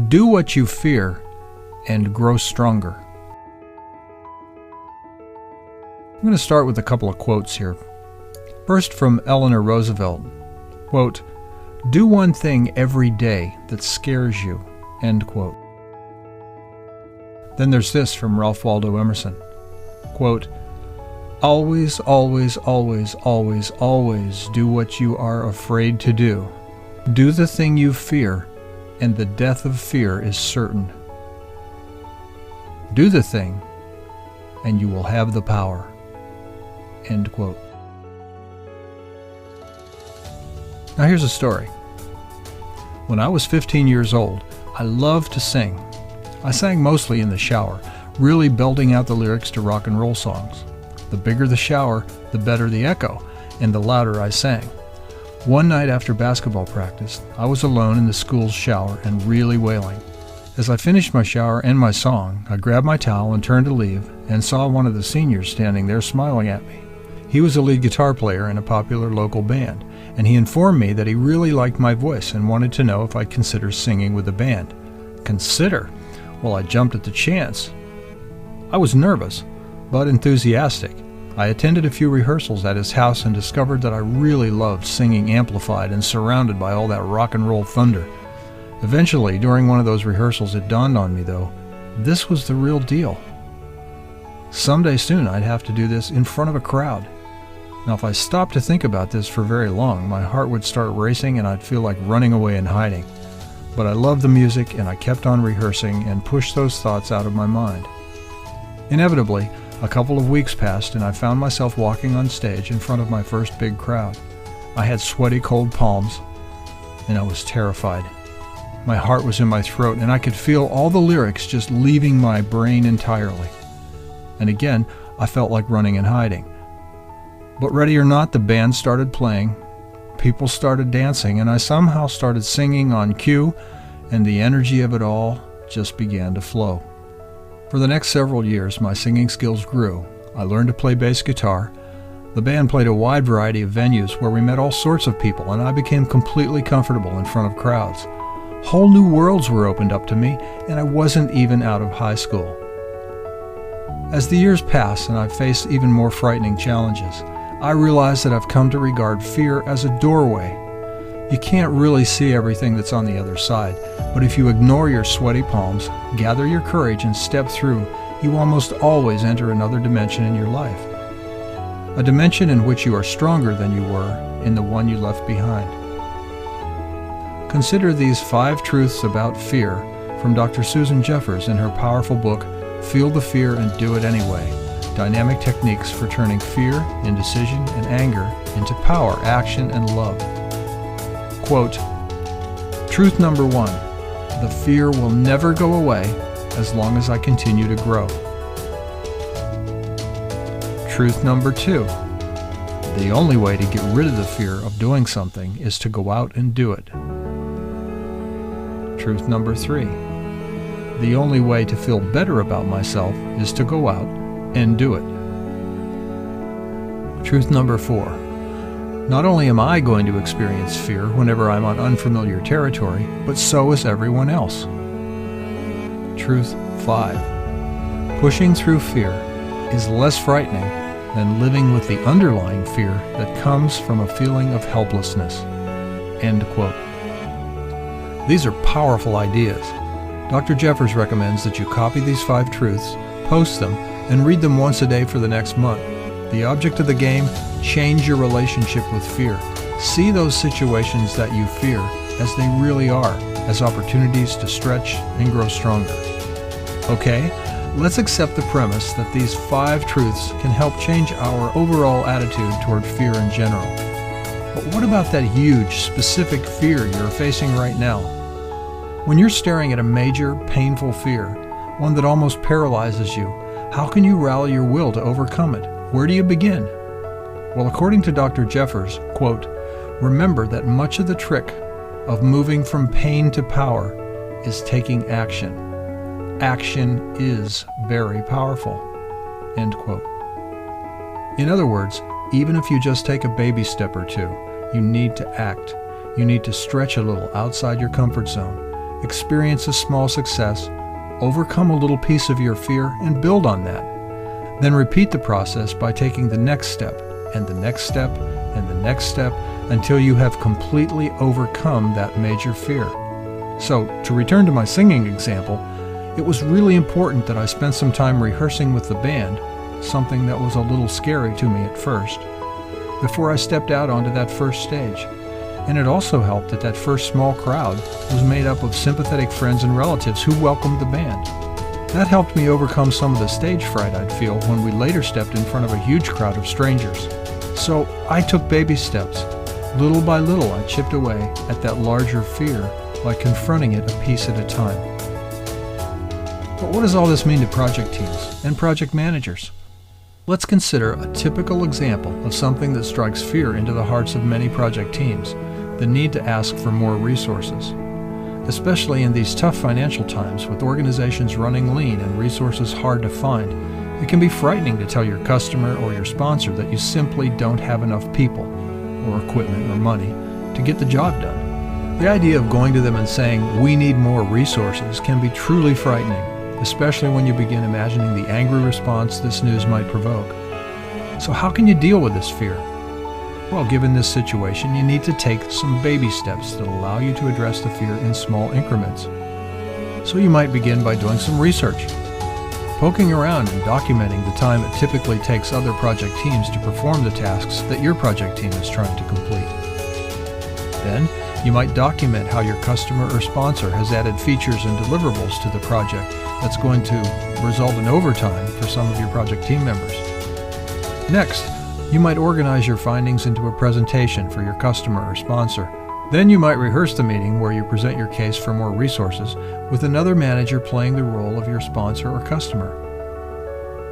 Do what you fear and grow stronger. I'm going to start with a couple of quotes here. First, from Eleanor Roosevelt, quote, "Do one thing every day that scares you," end quote. Then there's this from Ralph Waldo Emerson, quote, "Always, always, always, always, always do what you are afraid to do. Do the thing you fear, and the death of fear is certain. Do the thing, and you will have the power," end quote. Now here's a story. When I was 15 years old, I loved to sing. I sang mostly in the shower, really belting out the lyrics to rock and roll songs. The bigger the shower, the better the echo, and the louder I sang. One night after basketball practice, I was alone in the school's shower and really wailing. As I finished my shower and my song, I grabbed my towel and turned to leave and saw one of the seniors standing there smiling at me. He was a lead guitar player in a popular local band, and he informed me that he really liked my voice and wanted to know if I'd consider singing with the band. Consider? Well, I jumped at the chance. I was nervous, but enthusiastic. I attended a few rehearsals at his house and discovered that I really loved singing amplified and surrounded by all that rock and roll thunder. Eventually, during one of those rehearsals, it dawned on me, though, this was the real deal. Someday soon, I'd have to do this in front of a crowd. Now, if I stopped to think about this for very long, my heart would start racing and I'd feel like running away and hiding. But I loved the music and I kept on rehearsing and pushed those thoughts out of my mind. Inevitably, a couple of weeks passed and I found myself walking on stage in front of my first big crowd. I had sweaty, cold palms and I was terrified. My heart was in my throat and I could feel all the lyrics just leaving my brain entirely. And again, I felt like running and hiding. But ready or not, the band started playing, people started dancing, and I somehow started singing on cue, and the energy of it all just began to flow. For the next several years, my singing skills grew. I learned to play bass guitar. The band played a wide variety of venues where we met all sorts of people, and I became completely comfortable in front of crowds. Whole new worlds were opened up to me, and I wasn't even out of high school. As the years pass and I face even more frightening challenges, I realize that I've come to regard fear as a doorway. You can't really see everything that's on the other side, but if you ignore your sweaty palms, gather your courage, and step through, you almost always enter another dimension in your life. A dimension in which you are stronger than you were in the one you left behind. Consider these 5 truths about fear from Dr. Susan Jeffers in her powerful book, Feel the Fear and Do It Anyway. Dynamic techniques for turning fear, indecision, and anger into power, action, and love. Quote, "Truth number 1, the fear will never go away as long as I continue to grow. Truth number 2, the only way to get rid of the fear of doing something is to go out and do it. Truth number 3, the only way to feel better about myself is to go out and do it. Truth number 4, not only am I going to experience fear whenever I'm on unfamiliar territory, but so is everyone else. Truth 5, pushing through fear is less frightening than living with the underlying fear that comes from a feeling of helplessness." End quote. These are powerful ideas. Dr. Jeffers recommends that you copy these 5 truths, post them, and read them once a day for the next month. The object of the game, change your relationship with fear. See those situations that you fear as they really are, as opportunities to stretch and grow stronger. Okay, let's accept the premise that these 5 truths can help change our overall attitude toward fear in general. But what about that huge, specific fear you're facing right now? When you're staring at a major, painful fear, one that almost paralyzes you, how can you rally your will to overcome it? Where do you begin? Well, according to Dr. Jeffers, quote, "Remember that much of the trick of moving from pain to power is taking action. Action is very powerful." End quote. In other words, even if you just take a baby step or two, you need to act. You need to stretch a little outside your comfort zone. experience a small success, overcome a little piece of your fear, and build on that. Then repeat the process by taking the next step, and the next step, and the next step, until you have completely overcome that major fear. So, to return to my singing example, it was really important that I spent some time rehearsing with the band, something that was a little scary to me at first, before I stepped out onto that first stage. And it also helped that first small crowd was made up of sympathetic friends and relatives who welcomed the band. That helped me overcome some of the stage fright I'd feel when we later stepped in front of a huge crowd of strangers. So I took baby steps. Little by little, I chipped away at that larger fear by confronting it a piece at a time. But what does all this mean to project teams and project managers? Let's consider a typical example of something that strikes fear into the hearts of many project teams: the need to ask for more resources. Especially in these tough financial times with organizations running lean and resources hard to find, it can be frightening to tell your customer or your sponsor that you simply don't have enough people, or equipment or money, to get the job done. The idea of going to them and saying, "We need more resources," can be truly frightening, especially when you begin imagining the angry response this news might provoke. So how can you deal with this fear? Well, given this situation, you need to take some baby steps that allow you to address the fear in small increments. So you might begin by doing some research, poking around and documenting the time it typically takes other project teams to perform the tasks that your project team is trying to complete. Then, you might document how your customer or sponsor has added features and deliverables to the project that's going to result in overtime for some of your project team members. Next, you might organize your findings into a presentation for your customer or sponsor. Then you might rehearse the meeting where you present your case for more resources with another manager playing the role of your sponsor or customer.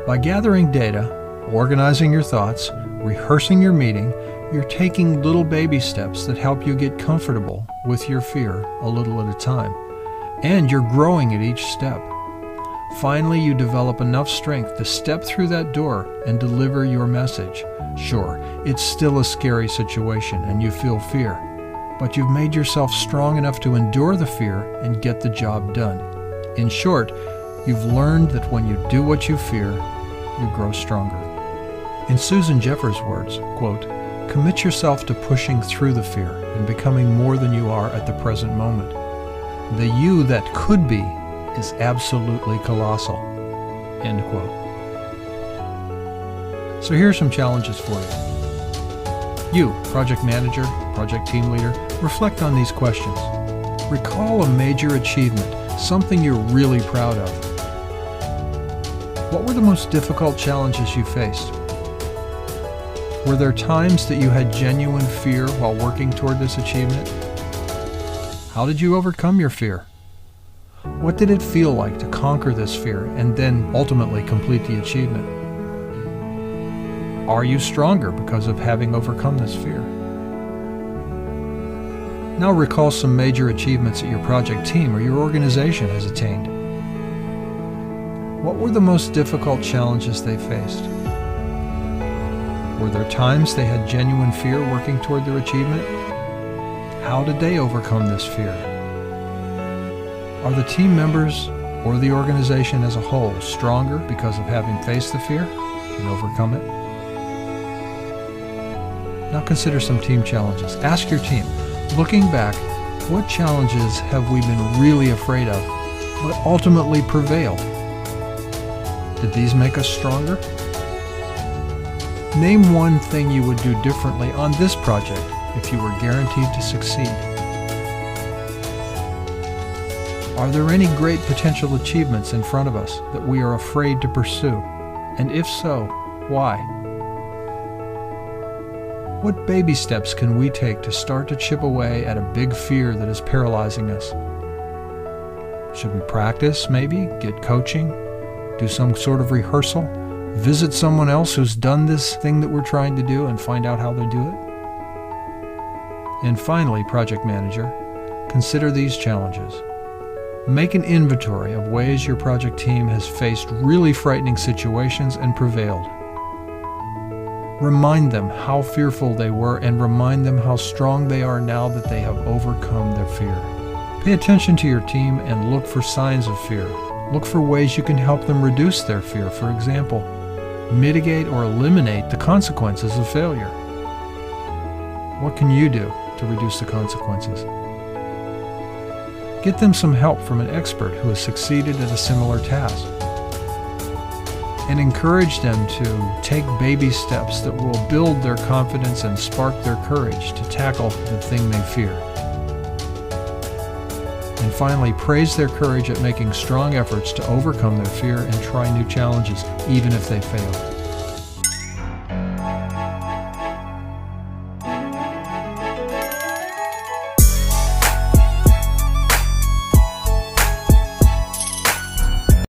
By gathering data, organizing your thoughts, rehearsing your meeting, you're taking little baby steps that help you get comfortable with your fear a little at a time. And you're growing at each step. Finally, you develop enough strength to step through that door and deliver your message. Sure, it's still a scary situation and you feel fear, but you've made yourself strong enough to endure the fear and get the job done. In short, you've learned that when you do what you fear, you grow stronger. In Susan Jeffers' words, quote, "Commit yourself to pushing through the fear and becoming more than you are at the present moment. The you that could be is absolutely colossal." End quote. So here are some challenges for you. You, project manager, project team leader, reflect on these questions. Recall a major achievement, something you're really proud of. What were the most difficult challenges you faced? Were there times that you had genuine fear while working toward this achievement? How did you overcome your fear? What did it feel like to conquer this fear and then ultimately complete the achievement? Are you stronger because of having overcome this fear? Now recall some major achievements that your project team or your organization has attained. What were the most difficult challenges they faced? Were there times they had genuine fear working toward their achievement? How did they overcome this fear? Are the team members or the organization as a whole stronger because of having faced the fear and overcome it? Now consider some team challenges. Ask your team, looking back, what challenges have we been really afraid of, but ultimately prevailed? Did these make us stronger? Name one thing you would do differently on this project if you were guaranteed to succeed. Are there any great potential achievements in front of us that we are afraid to pursue? And if so, why? What baby steps can we take to start to chip away at a big fear that is paralyzing us? Should we practice, maybe? Get coaching? Do some sort of rehearsal? Visit someone else who's done this thing that we're trying to do and find out how they do it? And finally, project manager, consider these challenges. Make an inventory of ways your project team has faced really frightening situations and prevailed. Remind them how fearful they were and remind them how strong they are now that they have overcome their fear. Pay attention to your team and look for signs of fear. Look for ways you can help them reduce their fear. For example, mitigate or eliminate the consequences of failure. What can you do to reduce the consequences? Get them some help from an expert who has succeeded at a similar task. And encourage them to take baby steps that will build their confidence and spark their courage to tackle the thing they fear. And finally, praise their courage at making strong efforts to overcome their fear and try new challenges, even if they fail.